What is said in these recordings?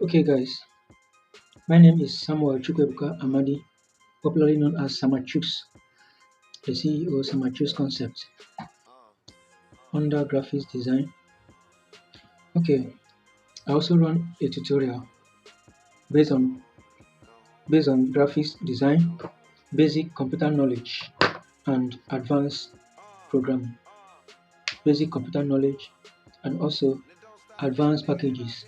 Okay, guys, my name is Samuel Chukwuebuka Amadi, popularly known as Samachus, the CEO of Samachus Concepts under graphics design. Okay, I also run a tutorial based on graphics design, basic computer knowledge, and advanced programming. Basic computer knowledge and also advanced packages.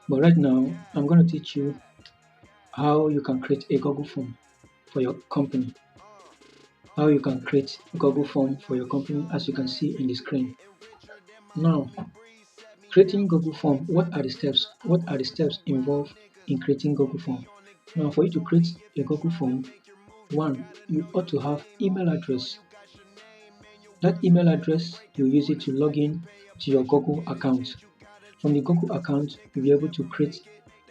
But right now, I'm going to teach you how you can create a Google form for your company. How you can create Google form for your company, as you can see in the screen. Now, creating Google form, what are the steps? What are the steps involved in creating Google form? Now, for you to create a Google form, one, you ought to have email address. That email address, you use it to log in to your Google account. From the Google account, you'll be able to create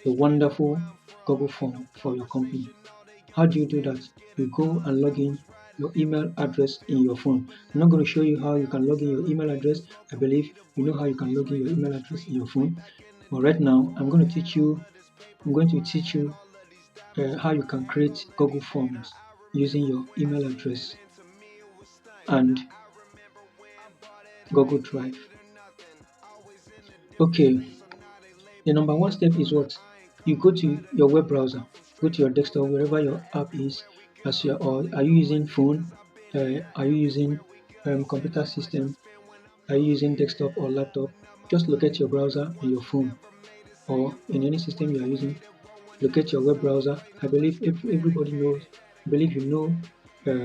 a wonderful Google form for your company. How do you do that? You go and log in your email address in your phone. I'm not going to show you how you can log in your email address. I believe you know how you can log in your email address in your phone. But right now, I'm going to teach you how you can create Google Forms using your email address and Google Drive. Okay, the number one step is what? You go to your web browser, go to your desktop, wherever your app is. Or are you using phone? Are you using computer system? Are you using desktop or laptop? Just locate your browser in your phone or in any system you are using. Locate your web browser. I believe everybody knows. I believe you know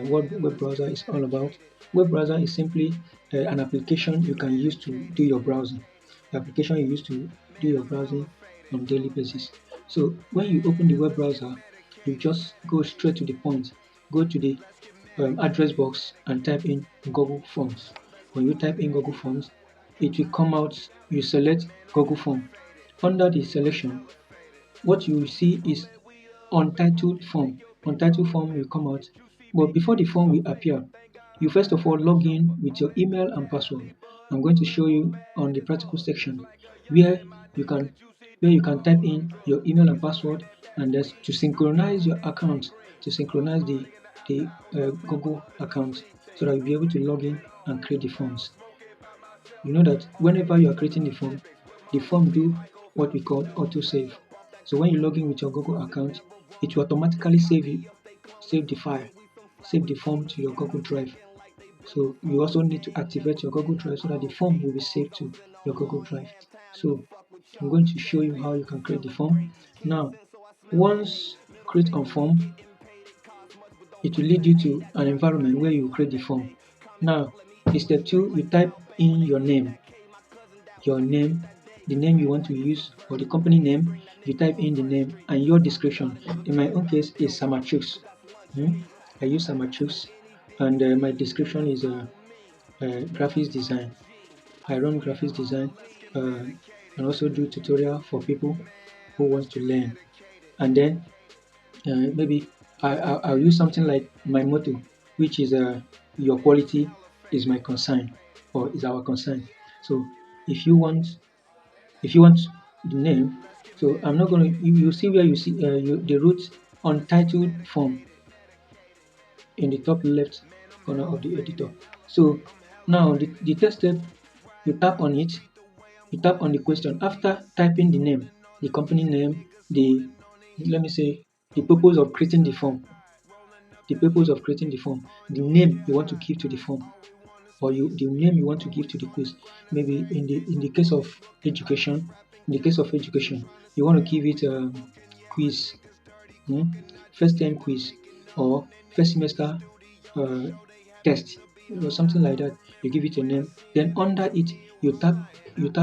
what web browser is all about. Web browser is simply an application you can use to do your browsing. The application you use to do your browsing on daily basis. So when you open the web browser, you just go straight to the point. Go to the address box and type in Google Forms. When you type in Google Forms, it will come out. You select Google Form. Under the selection, what you will see is untitled form. Untitled form will come out. But before the form will appear, you first of all log in with your email and password. I'm going to show you on the practical section where you can type in your email and password, and that's to synchronize your account, to synchronize the Google account, so that you'll be able to log in and create the forms. You know that whenever you are creating the form do what we call autosave. So when you log in with your Google account, it will automatically save the file, save the form to your Google Drive. So you also need to activate your Google Drive so that the form will be saved to your Google Drive. So I'm going to show you how you can create the form. Now, once you create a form, it will lead you to an environment where you create the form. Now, in step 2, you type in your name, the name you want to use, or the company name. You type in the name and your description. In my own case, is Samachus. I use Samachus, and my description is graphics design. I run graphics design and also do tutorial for people who want to learn. And then maybe I'll use something like my motto, which is your quality is my concern, or is our concern. So if you want the name, so I'm not going to, you see where you see the root untitled form in the top left corner of the editor. So now the test step, you tap on it, you tap on the question. After typing the name, the company name, let me say, the purpose of creating the form, the name you want to give to the form, or the name you want to give to the quiz. Maybe in the case of education, you want to give it quiz, first term quiz, or first semester uh, test, or something like that. You give it a name. Then under it, you tap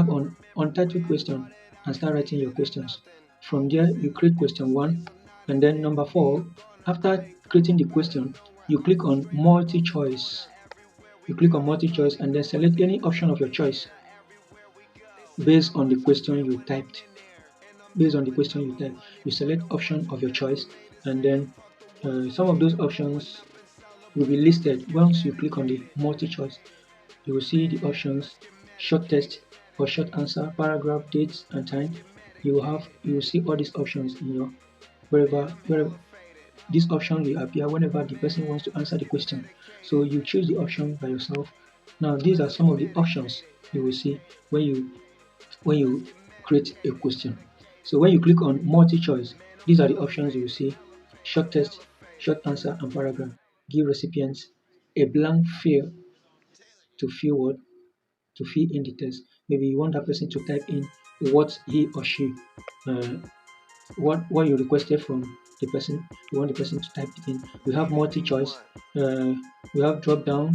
on untitled question and start writing your questions. From there, you create question 1, and then number 4. After creating the question, you click on multi-choice. And then select any option of your choice based on the question you typed. You select option of your choice, and then some of those options will be listed. Once you click on the multi-choice, you will see the options: short text or short answer, paragraph, dates and time, you will see all these options in your wherever this option will appear whenever the person wants to answer the question. So you choose the option by yourself. Now these are some of the options you will see when you create a question. So when you click on multi-choice, these are the options you will see: short text, short answer, and paragraph. Give recipients a blank field to fill what to fill in the text. Maybe you want that person to type in what he or she uh, what you requested from the person. You want the person to type it in. We have multi-choice. We have drop down,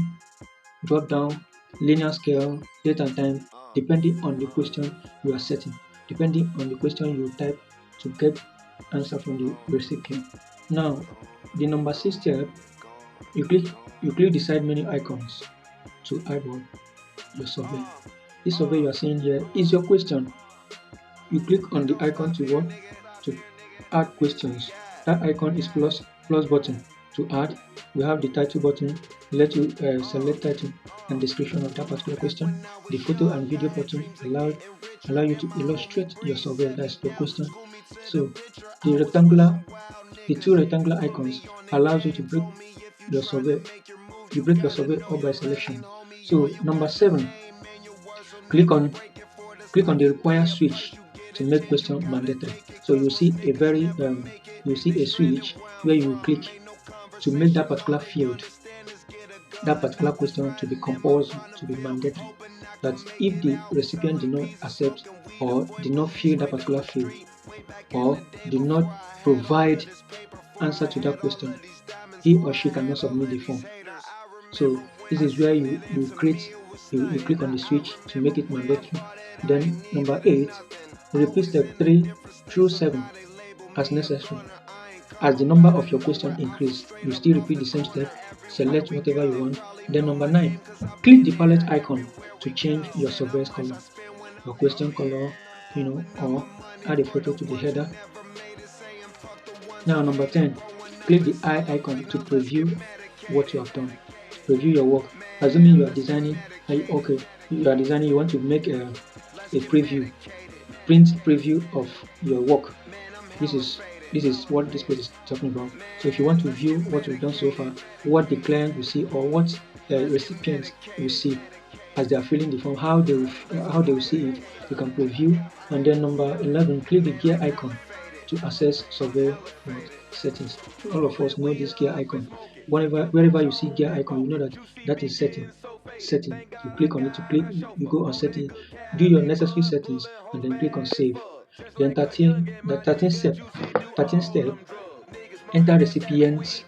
linear scale, date and time, depending on the question you are setting. Depending on the question you type to get answer from the recipient. Now, the number 6 step, you click the side menu icons to add what your survey. This survey you are seeing here is your question. You click on the icon to what to add questions. That icon is plus button to add. We have the title button, let you select title and description of that particular question. The photo and video button allow you to illustrate your survey, that's your question. So the two rectangular icons allows you to break your survey. You break your survey up by selection. So number 7, click on the require switch to make question mandatory. So you see you see a switch where you click to make that particular field, that particular question to be compulsory, to be mandatory. That if the recipient did not accept or did not fill that particular field or did not provide answer to that question, he or she cannot submit the form. So this is where you click on the switch to make it mandatory. Then number 8, repeat step 3 through 7 as necessary. As the number of your question increase, you still repeat the same step, select whatever you want. Then number 9, click the palette icon to change your survey's color, your question color, or add a photo to the header. Now number 10, click the eye icon to preview what you have done, preview your work. Assuming you are designing, you want to make a preview, print preview of your work. This is what this page is talking about. So if you want to view what you've done so far, what the client will see, or what the recipient will see as they are filling the form, how they will see it, you can preview. And then number 11, click the gear icon to access survey settings. All of us know this gear icon. Wherever you see gear icon, you know that is setting. You click on it, you go on setting, do your necessary settings, and then click on save. Then 13th step, enter recipients.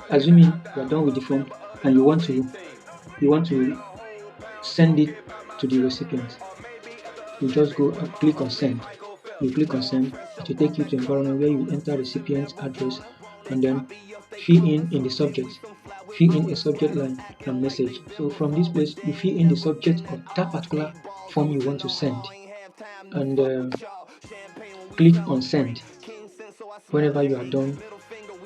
Assuming you are done with the form and you want to send it to the recipient, you just go and click on send. You click on send, it will take you to environment where you enter recipient's address and then fill in the subject. Fill in a subject line and message. So from this place, you fill in the subject of that particular form you want to send and click on send. Whenever you are done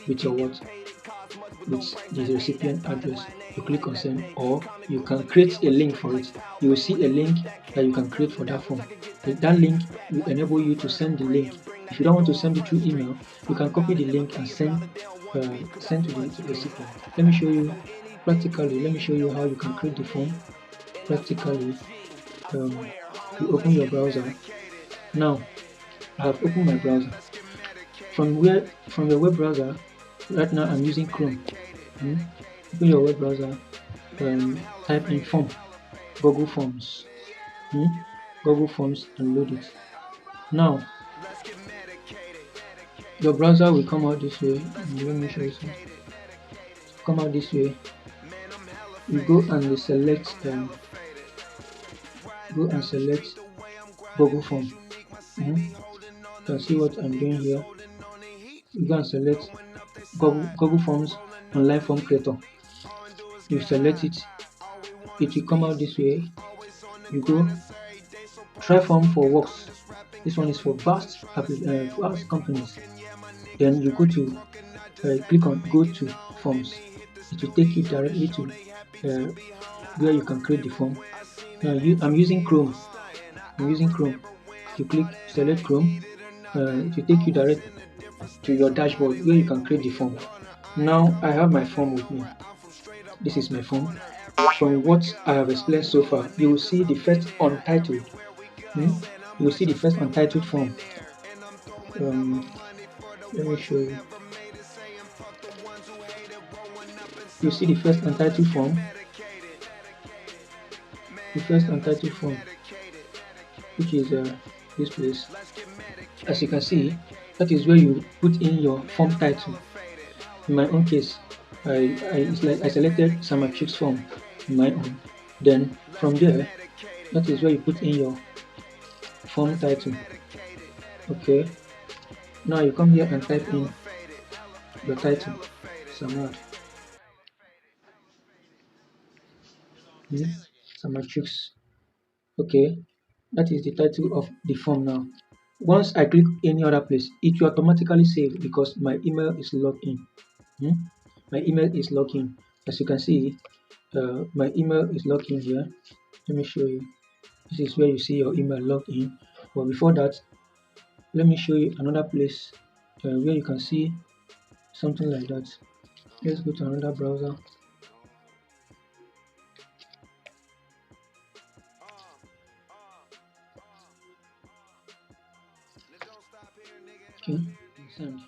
with your with the recipient address, you click on send, or you can create a link for it. You will see a link that you can create for that form. That link will enable you to send the link. If you don't want to send it through email, you can copy the link and send to the recipient. Let me show you practically. Let me show you how you can create the form practically. You open your browser. Now I have opened my browser. From your web browser, right now I'm using Chrome. Open your web browser, type in form, Google Forms, Google Forms, and load it. Now your browser will come out this way. Let me show you something. Come out this way. You go and select Google Form. You can see what I'm doing here. You go and select Google Forms Online Form Creator. You select it, it will come out this way. You go try form for works. This one is for vast companies. Then you go to click on go to forms. It will take you directly to where you can create the form. Now I'm using Chrome. I'm using Chrome. You click select Chrome, it will take you direct to your dashboard where you can create the form. Now I have my form with me. This is my form. From what I have explained so far, you will see the first untitled. You will see the first untitled form. Um, Let me show you. You see the first untitled form. The first untitled form, which is this place. As you can see, that is where you put in your form title. In my own case, it's like I selected Samatrix form in my own. Then from there, that is where you put in your form title. Okay. Now you come here and type in your title, Samad. Samatrix. Okay. That is the title of the form now. Once I click any other place, it will automatically save because my email is logged in. My email is logged in. As you can see, my email is logged in here. Let me show you. This is where you see your email logged in. But before that, let me show you another place where you can see something like that. Let's go to another browser. Okay, send.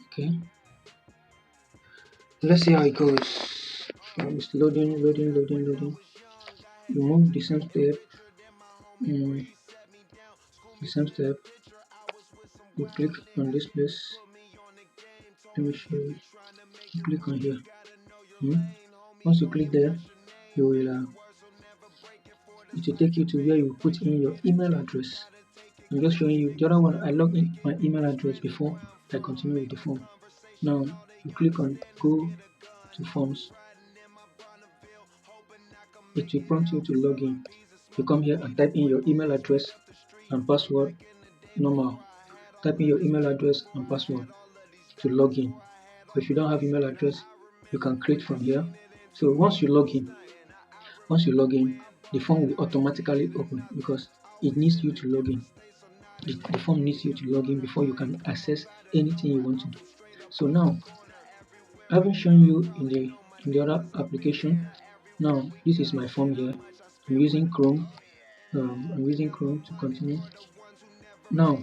Okay, let's see how it goes. It's loading. You move the same step. The same step. You click on this place. Let me show you. You click on here. Once you click there, you will it will take you to where you put in your email address. I'm just showing you the other one. I log in my email address before I continue with the form. Now you click on go to forms. It will prompt you to log in. You come here and type in your email address and password normal. Type in your email address and password to log in. If you don't have email address, you can create from here. So once you log in, the form will automatically open because it needs you to log in. The form needs you to log in before you can access anything you want to do. So now, having shown you in the other application, now this is my form here. I'm using Chrome. I'm using Chrome to continue. Now,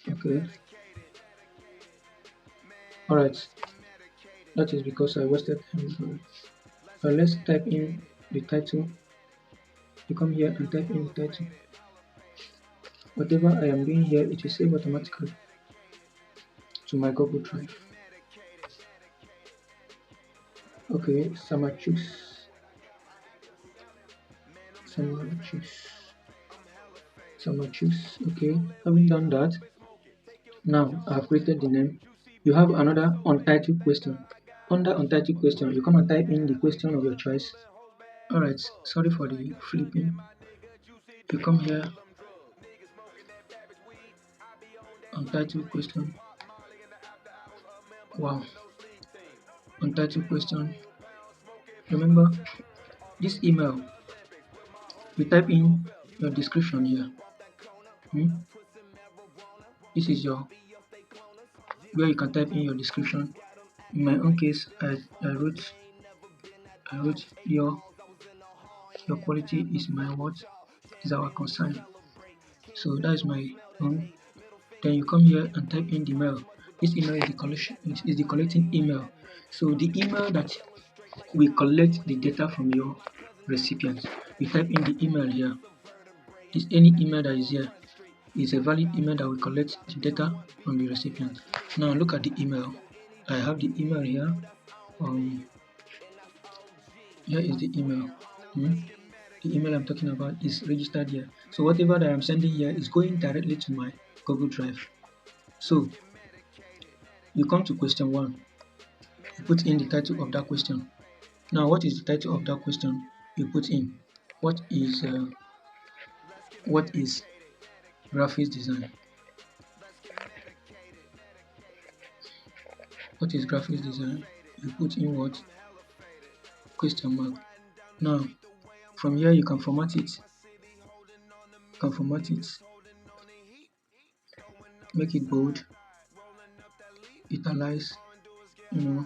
okay, all right. That is because I wasted time. Let's type in the title. You come here and type in the title. Whatever I am doing here, it will save automatically to my Google Drive. Okay, Samatrix. Okay, having done that, now I have created the name. You have another untitled question. Under untitled question, you come and type in the question of your choice. Alright, sorry for the flipping. You come here, untitled question. Wow, untitled question. Remember, this email, you type in your description here. This is your where you can type in your description. In my own case, I wrote your quality is my what is our concern. So that is my own. Then you come here and type in the mail. This email is the collecting email. So the email that we collect the data from your recipient. You type in the email here. This any email that is here is a valid email that will collect the data from the recipient. Now look at the email. I have the email here. Here is the email. The email I'm talking about is registered here. So whatever that I'm sending here is going directly to my Google Drive. So you come to question 1. You put in the title of that question. Now what is the title of that question? You put in what is graphics design? What is graphics design? You put in what? question mark. Now from here you can format it. Make it bold, italize, you know.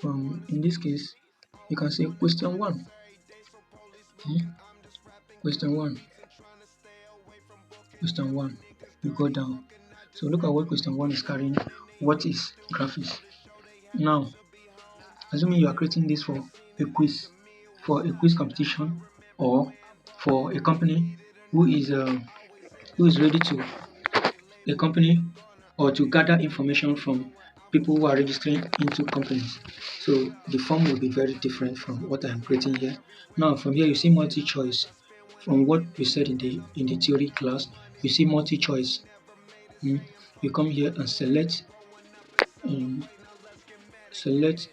In this case, you can say question one. Question one. Question one. You go down. So look at what question one is carrying. What is graphics? Now, assuming you are creating this for a quiz competition, or for a company who is ready to a company or to gather information from people who are registering into companies. So the form will be very different from what I am creating here. Now from here you see multi-choice. From what we said in the theory class, you see multi-choice. You come here and select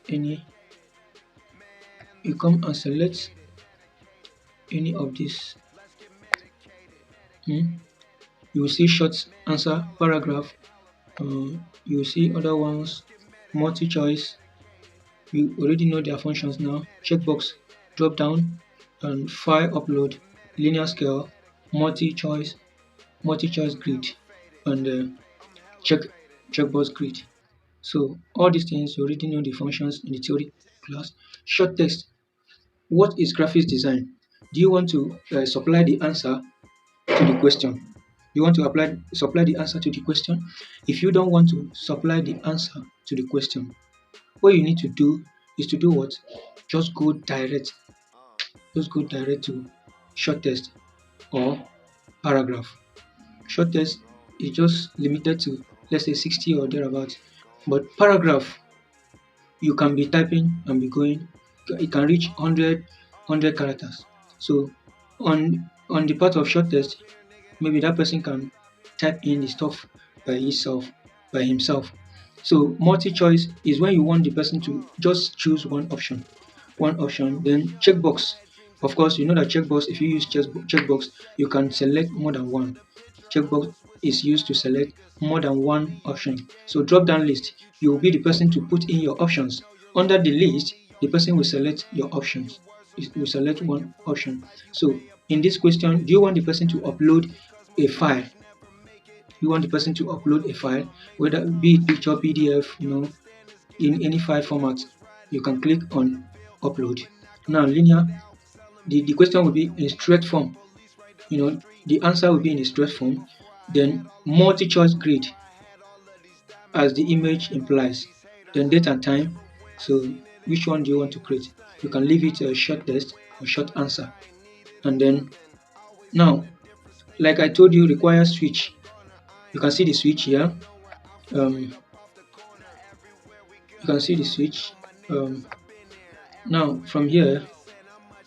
any. You come and select any of these. You will see short answer, paragraph. You will see other ones, multi-choice. You already know their functions now. Checkbox, drop down, and file upload, linear scale, multi-choice grid, and checkbox grid. So all these things you already know the functions in the theory class. Short text. What is graphics design? Do you want to supply the answer to the question? You want to supply the answer to the question? If you don't want to supply the answer to the question, what you need to do is to do what? Just go direct to short text or paragraph. Short text is just limited to, let's say, 60 or thereabouts. But paragraph, you can be typing and be going. It can reach 100 characters. So on the part of short text, maybe that person can type in the stuff by himself. So multi-choice is when you want the person to just choose one option. Then checkbox. Of course, you know that checkbox, if you use checkbox, you can select more than one. Checkbox is used to select more than one option. So drop down list, you will be the person to put in your options. Under the list, the person will select your options. It will select one option. So in this question, do you want the person to upload a file? You want the person to upload a file, whether be it picture, PDF, in any file format. You can click on upload. Now linear, the question will be in straight form. The answer will be in a straight form. Then multi-choice grid, as the image implies. Then date and time. So which one do you want to create? You can leave it a short text or short answer. And then now, like I told you, require switch. You can see the switch here. You can see the switch. Now from here,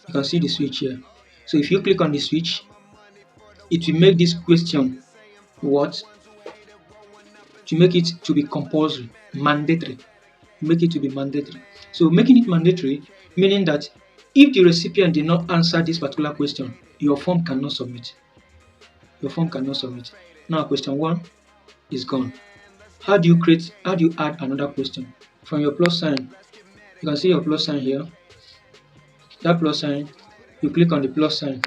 you can see the switch here. So if you click on the switch, it will make this question what? To make it to be compulsory, mandatory. Make it to be mandatory. So making it mandatory, meaning that if the recipient did not answer this particular question, your form cannot submit. Now question one is gone. How do you add another question? From your plus sign, you can see your plus sign here. That plus sign, you click on the plus sign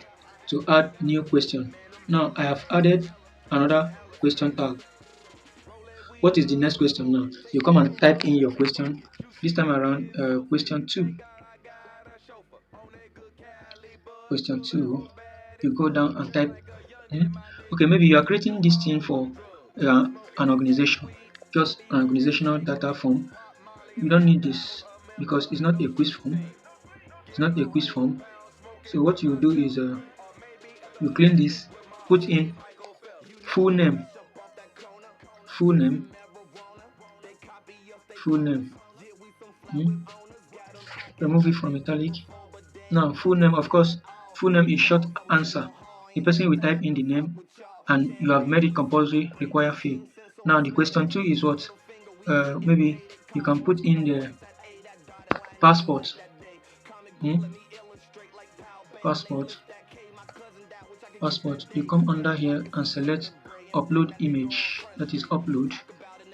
to add new question. Now I have added another question tag. What is the next question now? You come and type in your question. This time around, question 2. Question 2, you go down and type. Okay, maybe you are creating this thing for an organization, just an organizational data form. You don't need this because it's not a quiz form. So what you do is you clean this, put in full name, remove it from italic. Now full name, of course, full name is short answer. The person will type in the name and you have made it compulsory, require field. Now the question 2 is what? Maybe you can put in the passport. Passport. You come under here and select upload image. That is upload.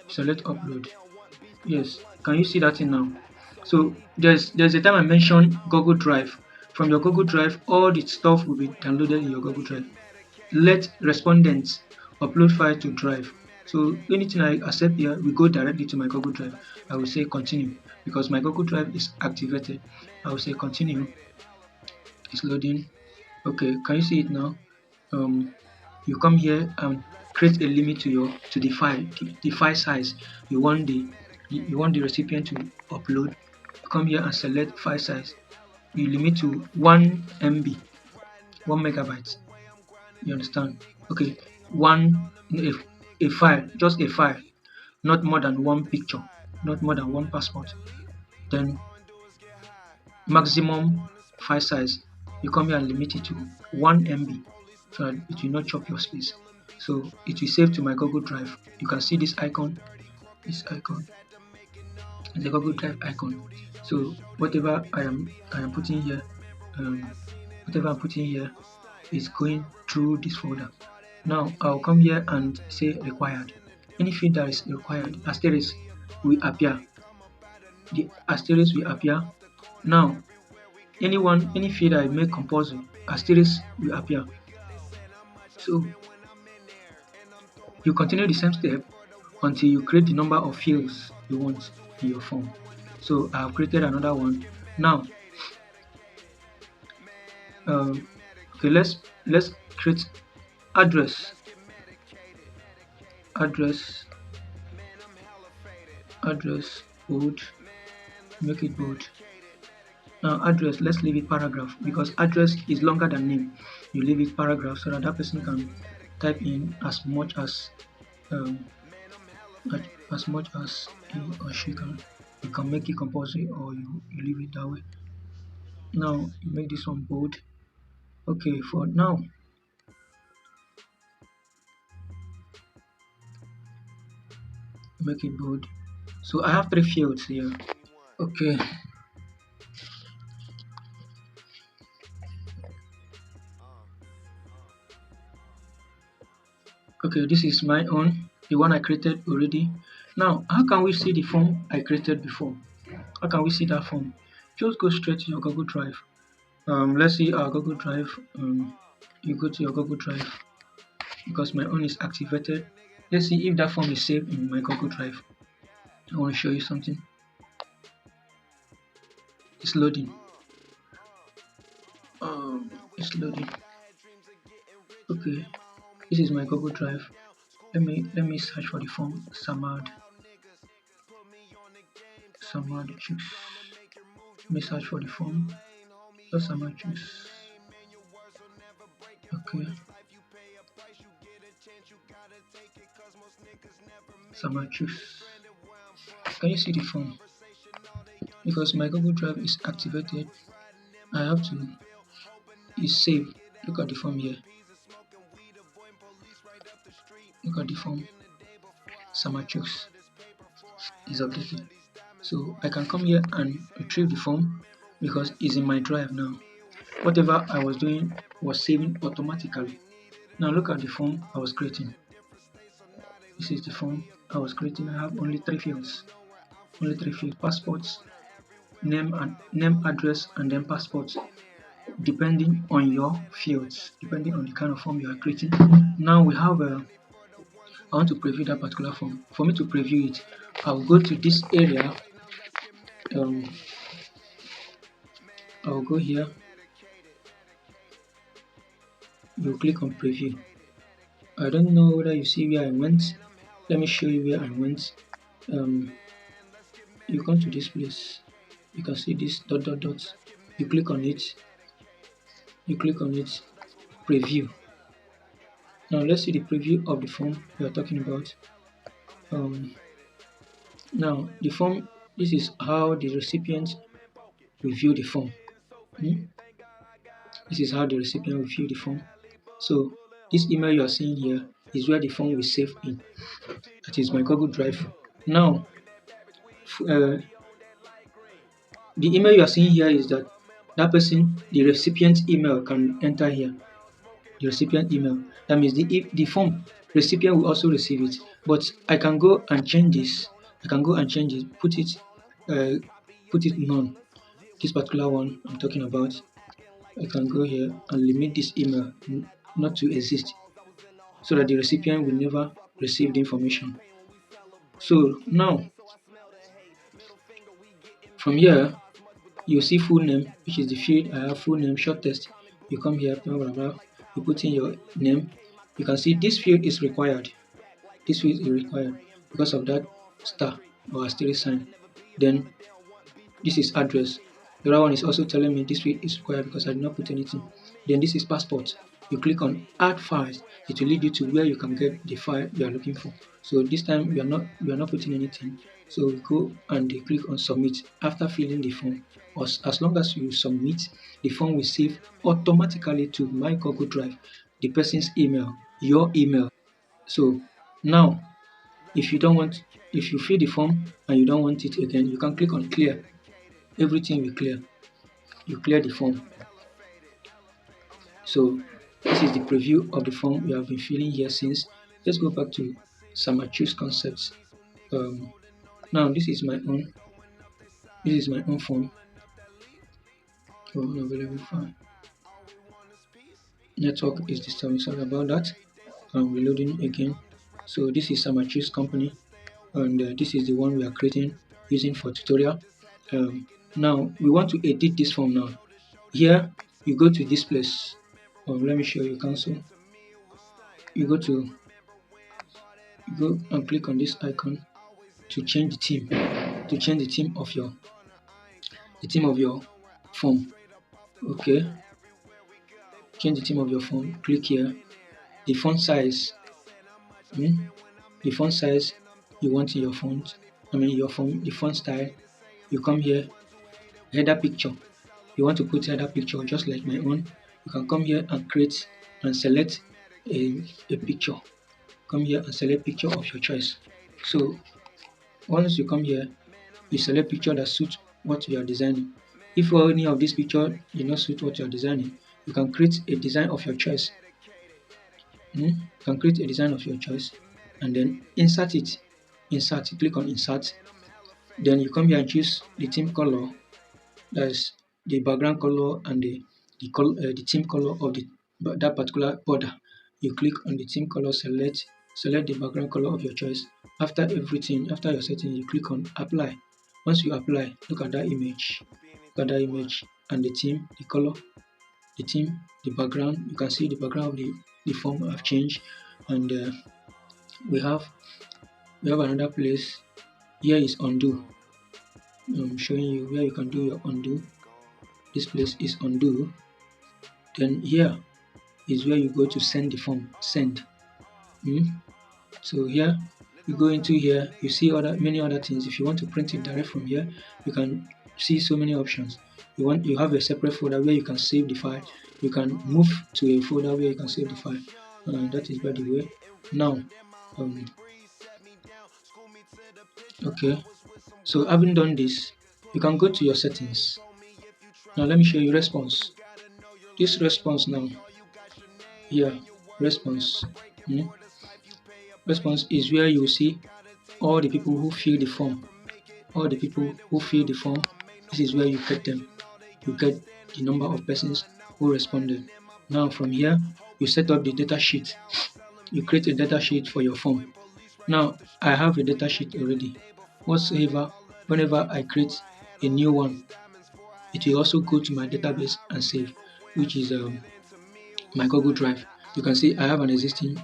Select upload. Yes. Can you see that thing now? So there's a time I mentioned Google Drive. From your Google Drive, all the stuff will be downloaded in your Google Drive. Let respondents upload file to Drive. So anything I accept here will go directly to my Google Drive. I will say continue because my Google Drive is activated. I will say continue. It's loading. Okay, can you see it now? You come here and create a limit to the file, the file size you want the recipient to upload. You come here and select file size. You limit to 1 MB, 1 megabyte. You understand? Okay, a file, just a file, not more than one picture, not more than one passport. Then maximum file size, you come here and limit it to 1 MB so that it will not chop your space. So it will save to my Google Drive. You can see this icon, the Google Drive icon. So whatever I am putting here, whatever I'm putting here is going through this folder. Now I'll come here and say required. Any field that is required, asterisk will appear. The asterisk will appear. Now any field I make compulsory, asterisk will appear. So you continue the same step until you create the number of fields you want in your form. So I have created another one. Now okay, let's create address bold, make it bold. Now address, let's leave it paragraph because address is longer than name. You leave it paragraph so that person can type in as much as he or she can. You can make it compulsory or you leave it that way. Now you make this one bold. Okay, for now make it bold. So I have 3 fields here. Okay. Okay, this is my own, the one I created already. Now, how can we see the form I created before? How can we see that form? Just go straight to your Google Drive. Let's see our Google Drive. You go to your Google Drive because my own is activated. Let's see if that form is saved in my Google Drive. I want to show you something. It's loading. It's loading. Okay, this is my Google Drive. Let me search for the form Samad Chooks. Let me search for the form. Just Samad Chooks. Okay. Samad Chooks. Can you see the form? Because my Google Drive is activated, I have to. It's saved. Look at the form here. Look at the form. Samad Chooks is updated. So I can come here and retrieve the form because it's in my drive now. Whatever I was doing was saving automatically. Now look at the form I was creating. This is the form I was creating. I have only 3 fields. Only 3 fields: passports, name, address, and then passports. Depending on your fields, depending on the kind of form you are creating. Now we have I want to preview that particular form. For me to preview it, I'll go to this area. I'll go here. You click on preview. I don't know whether you see where I went. Let me show you where I went. You come to this place. You can see this dot. You click on it. Preview. Now let's see the preview of the form we are talking about. Now the form, this is how the recipient will view the form. This is how the recipient will view the form. So this email you are seeing here is where the form will save in. That is my Google Drive. Now the email you are seeing here is that person, the recipient email can enter here. The recipient email. That means the form recipient will also receive it. But I can go and change this. Put put it none. This particular one I'm talking about, I can go here and limit this email not to exist so that the recipient will never receive the information. So now from here, you see full name, which is the field. I have full name, short text. You come here, blah, blah, blah. You put in your name. You can see this field is required. This field is required because of that star or asterisk sign. Then this is address. The other one is also telling me this field is required because I did not put anything. Then this is passport. You click on add files. It will lead you to where you can get the file you are looking for. So this time we are not putting anything. So we go and click on submit after filling the form. As long as you submit, the form will save automatically to my Google Drive, the person's email, your email. So now if you fill the form and you don't want it again, you can click on clear. Everything will clear. You clear the form. So this is the preview of the form we have been filling here since. Let's go back to Samachu's concepts. Now this is my own form. Unavailable file. Network is disturbing. Sorry about that. I'm reloading again. So this is Samachu's company, and this is the one we are creating using for tutorial. Now we want to edit this form now. Here you go to this place. Let me show you cancel. You go and click on this icon to change the theme. To change the theme of your form. Okay. Change the theme of your form. Click here. The font size. The font size you want in your font. Your form. The font style. You come here. Header picture. You want to put header picture just like my own. You can come here and create and select a picture. Come here and select picture of your choice. So once you come here, you select picture that suits what you are designing. If any of these picture do not suit what you are designing, you can create a design of your choice. You can create a design of your choice and then insert it. Insert. You click on insert. Then you come here and choose the theme color. That's the background color and the theme color of that particular border. You click on the theme color, select the background color of your choice. After your setting, you click on apply. Once you apply, look at that image. And the theme, the color, the theme, the background. You can see the background of the form have changed, and we have another place. Here is undo. I'm showing you where you can do your undo. This place is undo. Then here is where you go to send the form. Send. So here you go into here. You see many other things. If you want to print it direct from here, you can see so many options. You have a separate folder where you can save the file. You can move to a folder where you can save the file. That is by the way. Now, okay. So having done this, you can go to your settings. Now let me show you response. This response now. Here, response. Response is where you see all the people who fill the form. All the people who fill the form. This is where you get them. You get the number of persons who responded. Now from here, you set up the data sheet. You create a data sheet for your form. Now I have a data sheet already. Whenever I create a new one, it will also go to my database and save, which is my Google Drive. You can see I have an existing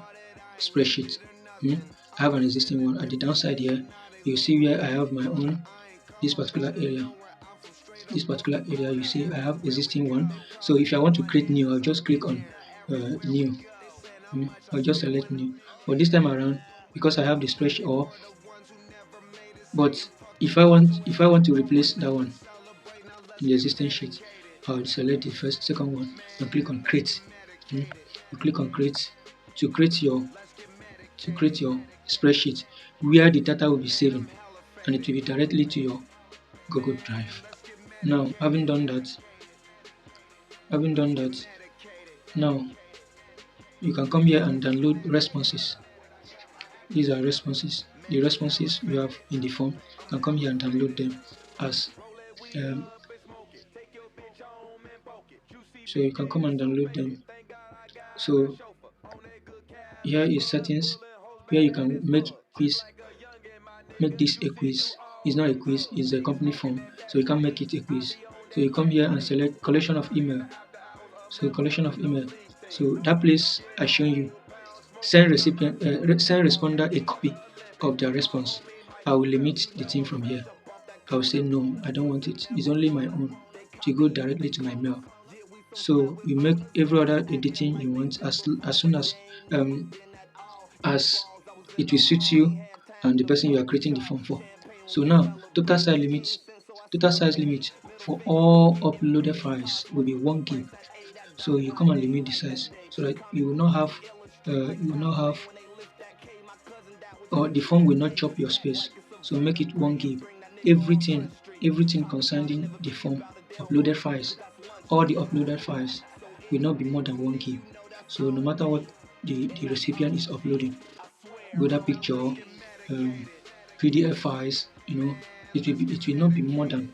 spreadsheet. I have an existing one. At the downside here, you see where I have my own this particular area. You see I have existing one. So if I want to create new, I'll just click on new. I'll just select new. But this time around, because I have the spreadsheet, but if I want to replace that one in the existing sheet, I'll select the second one and click on create. You click on create to create your spreadsheet where the data will be saving, and it will be directly to your Google Drive. Now, having done that, now you can come here and download responses. These are responses. The responses you have in the form, you can come here and download them as Um, so you can come and download them. So here is settings where you can make this a quiz. It's not a quiz, it's a company form, so you can make it a quiz. So you come here and select collection of email. So collection of email. So that place I show you, send responder a copy of their response. I will limit the thing from here. I will say no, I don't want it. It's only my own to go directly to my mail. So you make every other editing you want as soon as it will suit you and the person you are creating the form for. So now total size limit for all uploaded files will be 1 gig. So you come and limit the size so that you will not have or the form will not chop your space. So make it 1 gig. Everything concerning the form uploaded files, all the uploaded files will not be more than 1 gig. So no matter what the recipient is uploading, whether picture, PDF files, it will not be more than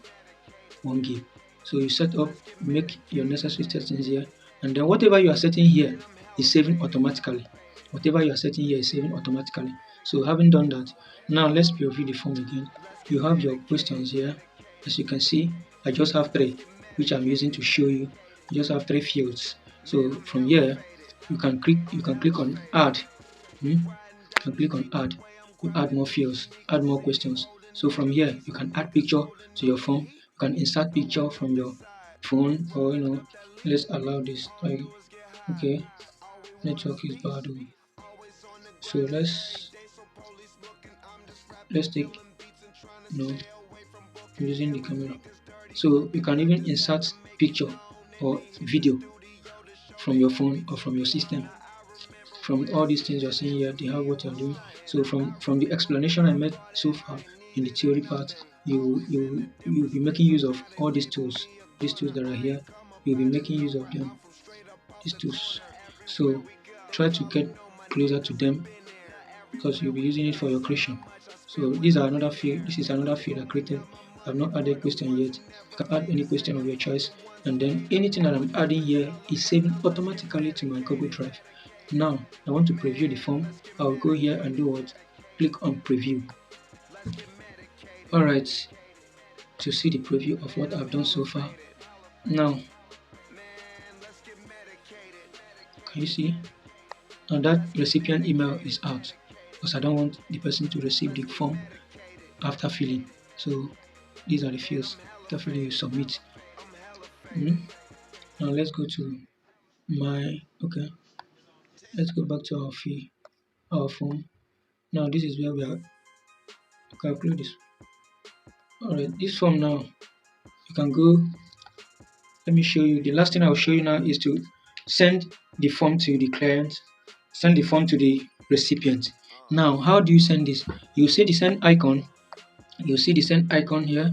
1 gig. So you set up, make your necessary settings here, and then whatever you are setting here is saving automatically. Whatever you are setting here is saving automatically. So having done that, now let's preview the form again. You have your questions here. As you can see, I just have 3, which I'm using to show you. I just have 3 fields. So from here, you can click on add. You can click on add. You add more fields, add more questions. So from here, you can add picture to your form. You can insert picture from your phone, or let's allow this. Okay, network is bad. So let's take using the camera. So you can even insert picture or video from your phone or from your system. From all these things you're seeing here, they have what you're doing. So from the explanation I made so far in the theory part, you'll be making use of all these tools that are here. You'll be making use of them, these tools. So try to get closer to them because you'll be using it for your creation. So these are another field. This is another field I created. I've not added question yet. You can add any question of your choice, and then anything that I'm adding here is saving automatically to my Google Drive. Now I want to preview the form. I will go here and do what? Click on preview. Alright, to see the preview of what I've done so far. Now, can you see? Now that recipient email is out because I don't want the person to receive the form after filling. So these are the fields. After filling, you submit. Now let's go to let's go back to our form. Now this is where we are calculate this. Alright, this form now you can go. Let me show you. The last thing I will show you now is to send the form to the client, send the form to the recipient. Now, how do you send this? You see the send icon. You see the send icon here,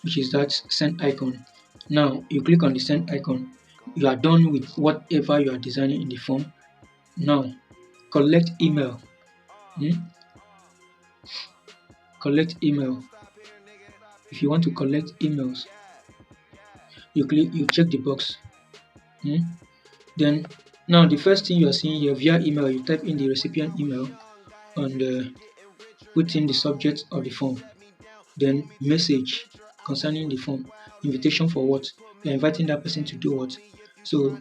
which is that send icon. Now, you click on the send icon. You are done with whatever you are designing in the form. Now, collect email. Collect email. If you want to collect emails, you check the box. Then now the first thing you are seeing here via email, you type in the recipient email and put in the subject of the form. Then message concerning the form, invitation for what? You're inviting that person to do what? So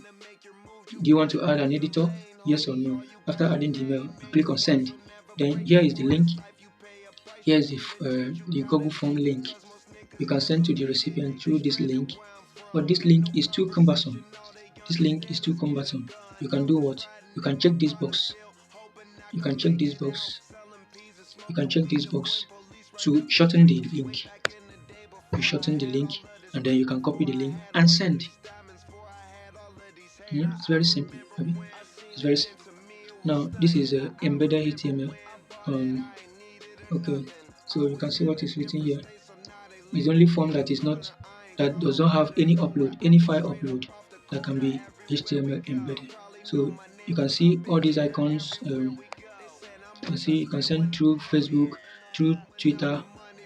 do you want to add an editor? Yes or no? After adding the email, you click on send. Then here is the link. Here is the Google Form link. You can send to the recipient through this link, but this link is too cumbersome. This link is too cumbersome. You can do what? You can check this box. You can check this box. You can check this box to shorten the link. You shorten the link and then you can copy the link and send. It's very simple. It's very simple. Now this is embedded HTML. Okay, so you can see what is written here. It's only form that does not have any file upload that can be HTML embedded. So you can see all these icons. You can send through Facebook, through Twitter,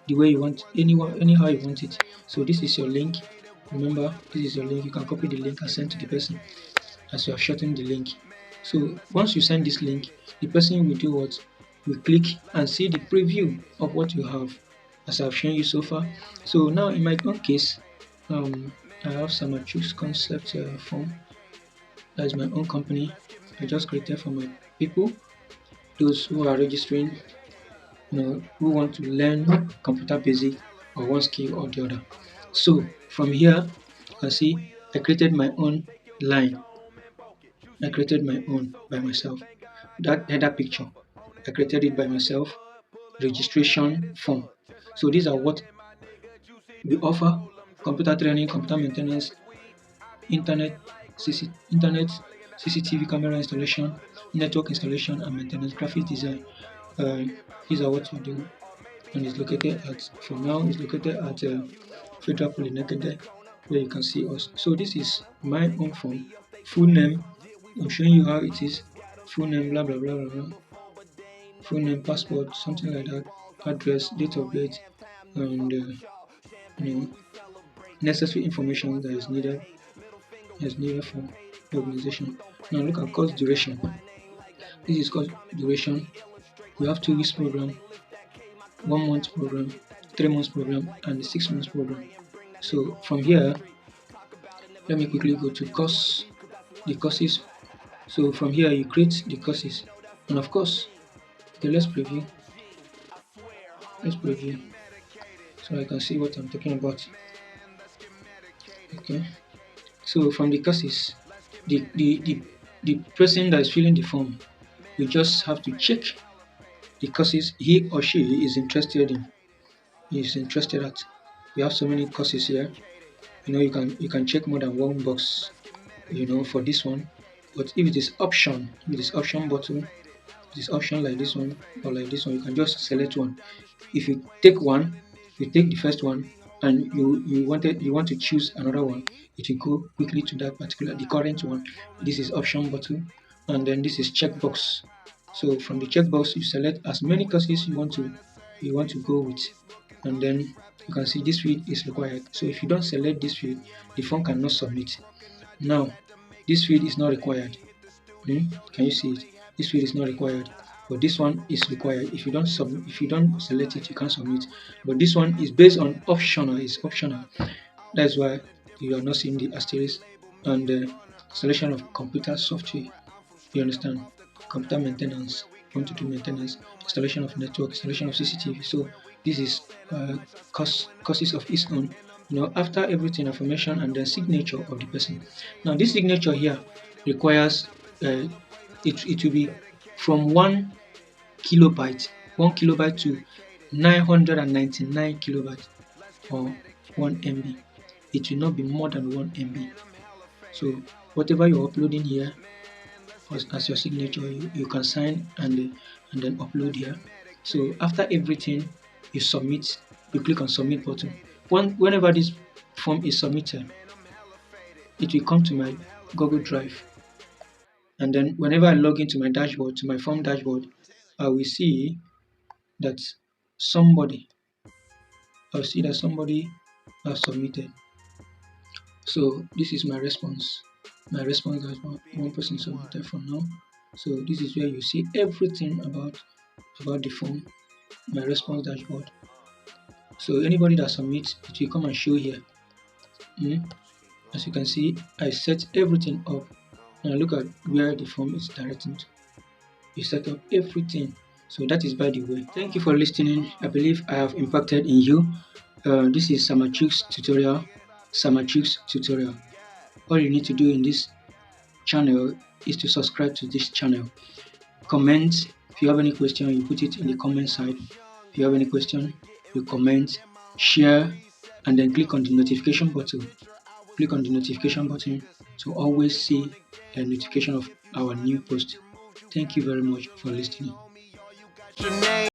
the way you want, anyhow you want it. So this is your link. Remember, this is your link. You can copy the link and send to the person as you have shortened the link. So once you send this link, the person will do what? Will click and see the preview of what you have, as I've shown you so far. So now in my own case, I have Samachuk's concept form. That is my own company. I just created for my people, those who are registering, who want to learn computer basic or one skill or the other. So from here, you can see I created my own line. I created my own by myself. That header picture, I created it by myself. Registration form. So these are what we offer: computer training, computer maintenance, internet, internet, CCTV camera installation, network installation and maintenance, graphic design. These are what we do, and it's located at, for now, it's located at Federal Polytechnic, where you can see us. So this is my own form. Full name, I'm showing you how it is. Full name, blah blah blah blah blah. Full name, passport, something like that. Address, date of birth, and necessary information that is needed for the organization. Now look at course duration. This is course duration. We have 2 weeks program, 1 month program, 3 months program, and 6 months program. So from here, let me quickly go to the courses. So from here, you create the courses, and of course, okay, let's preview. So I can see what I'm talking about. Okay. So from the courses, the person that is filling the form, you just have to check the courses he or she is interested in. At. We have so many courses here. You can check more than one box, for this one. But if it is option button, it is option like this one or like this one, you can just select one. If you take one, you take the first one, and you want to choose another one, it will go quickly to that particular, the current one. This is option button, and then this is checkbox. So from the checkbox, you select as many courses you want to go with, and then you can see this field is required. So if you don't select this field, the form cannot submit. Now this field is not required. Can you see it? This field is not required, but this one is required. If you don't select it, you can't submit. But this one is based on optional. It's optional. That's why you are not seeing the asterisk. And the installation of computer software. You understand? Computer maintenance. Want to do maintenance? Installation of network. Installation of CCTV. So this is courses of its own. After everything, information and then signature of the person. Now this signature here requires it will be from 1 kilobyte to 999 kilobytes or 1 MB. It will not be more than 1 MB. So whatever you're uploading here as your signature, you can sign and then upload here. So after everything, you submit. You click on submit button. Whenever this form is submitted, it will come to my Google Drive. And then whenever I log into my dashboard, to my form dashboard, I will see that somebody has submitted. So this is my response. My response has one person submitted for now. So this is where you see everything about the form, my response dashboard. So anybody that submits, it will come and show here. As you can see, I set everything up. Now look at where the form is directing to. You set up everything. So that is by the way. Thank you for listening. I believe I have impacted in you. This is Samachuk's tutorial. All you need to do in this channel is to subscribe to this channel. Comment. If you have any question, you put it in the comment side. If you have any question, you comment, share, and then click on the notification button. Click on the notification button to always see a notification of our new post. Thank you very much for listening.